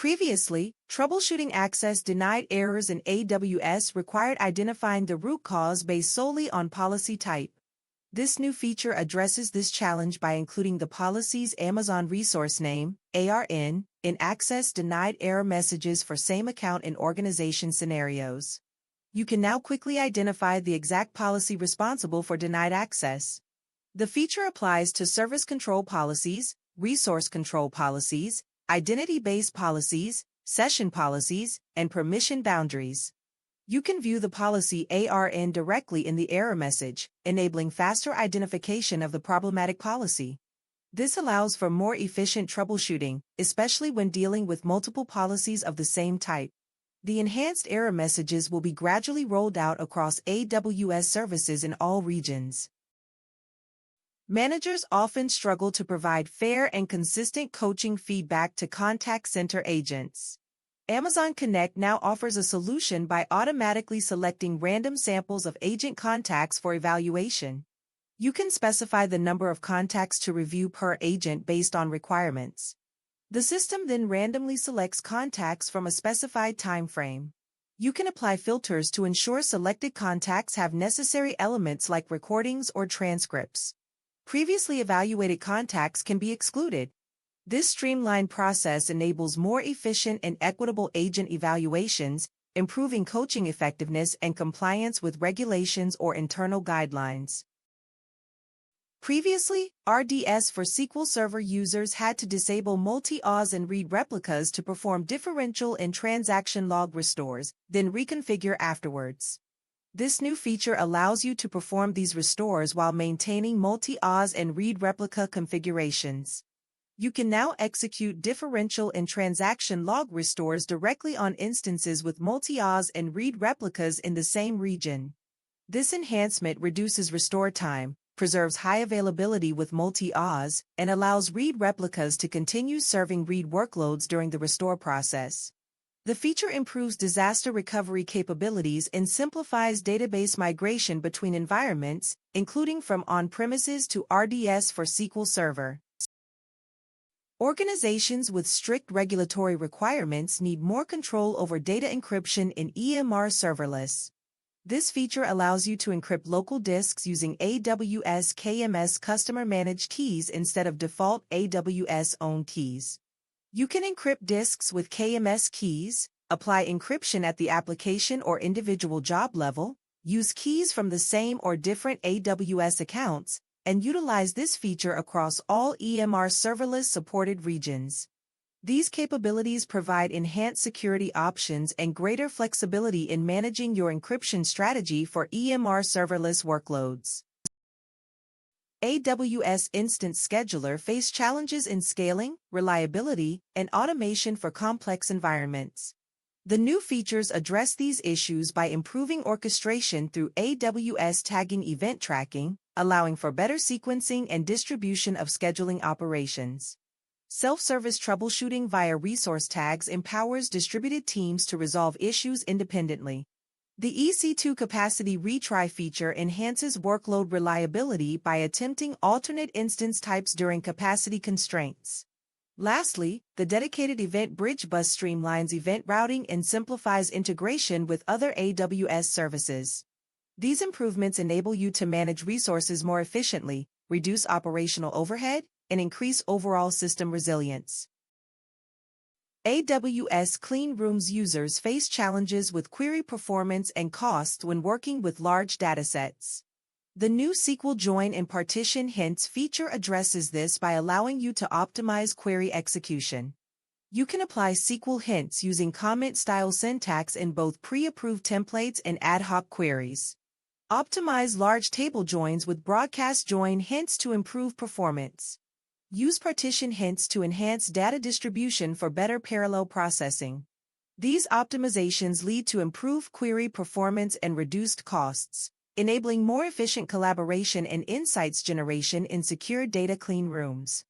Previously, troubleshooting access denied errors in AWS required identifying the root cause based solely on policy type. This new feature addresses this challenge by including the policy's Amazon resource name, ARN, in access denied error messages for same account and organization scenarios. You can now quickly identify the exact policy responsible for denied access. The feature applies to service control policies, resource control policies, identity-based policies, session policies, and permission boundaries. You can view the policy ARN directly in the error message, enabling faster identification of the problematic policy. This allows for more efficient troubleshooting, especially when dealing with multiple policies of the same type. The enhanced error messages will be gradually rolled out across AWS services in all regions. Managers often struggle to provide fair and consistent coaching feedback to contact center agents. Amazon Connect now offers a solution by automatically selecting random samples of agent contacts for evaluation. You can specify the number of contacts to review per agent based on requirements. The system then randomly selects contacts from a specified time frame. You can apply filters to ensure selected contacts have necessary elements like recordings or transcripts. Previously evaluated contacts can be excluded. This streamlined process enables more efficient and equitable agent evaluations, improving coaching effectiveness and compliance with regulations or internal guidelines. Previously, RDS for SQL Server users had to disable multi-AUS and read replicas to perform differential and transaction log restores, then reconfigure afterwards. This new feature allows you to perform these restores while maintaining multi-AUS and read replica configurations. You can now execute differential and transaction log restores directly on instances with multi-AUS and read replicas in the same region. This enhancement reduces restore time, preserves high availability with multi-AUS, and allows read replicas to continue serving read workloads during the restore process. The feature improves disaster recovery capabilities and simplifies database migration between environments, including from on-premises to RDS for SQL Server. Organizations with strict regulatory requirements need more control over data encryption in EMR Serverless. This feature allows you to encrypt local disks using AWS KMS customer-managed keys instead of default AWS-owned keys. You can encrypt disks with KMS keys, apply encryption at the application or individual job level, use keys from the same or different AWS accounts, and utilize this feature across all EMR serverless supported regions. These capabilities provide enhanced security options and greater flexibility in managing your encryption strategy for EMR serverless workloads. AWS Instance Scheduler faced challenges in scaling, reliability, and automation for complex environments. The new features address these issues by improving orchestration through AWS tagging event tracking, allowing for better sequencing and distribution of scheduling operations. Self-service troubleshooting via resource tags empowers distributed teams to resolve issues independently. The EC2 capacity retry feature enhances workload reliability by attempting alternate instance types during capacity constraints. Lastly, the dedicated event bridge bus streamlines event routing and simplifies integration with other AWS services. These improvements enable you to manage resources more efficiently, reduce operational overhead, and increase overall system resilience. AWS Clean Rooms users face challenges with query performance and cost when working with large datasets. The new SQL Join and Partition hints feature addresses this by allowing you to optimize query execution. You can apply SQL hints using comment-style syntax in both pre-approved templates and ad hoc queries. Optimize large table joins with broadcast join hints to improve performance. Use partition hints to enhance data distribution for better parallel processing. These optimizations lead to improved query performance and reduced costs, enabling more efficient collaboration and insights generation in secure data clean rooms.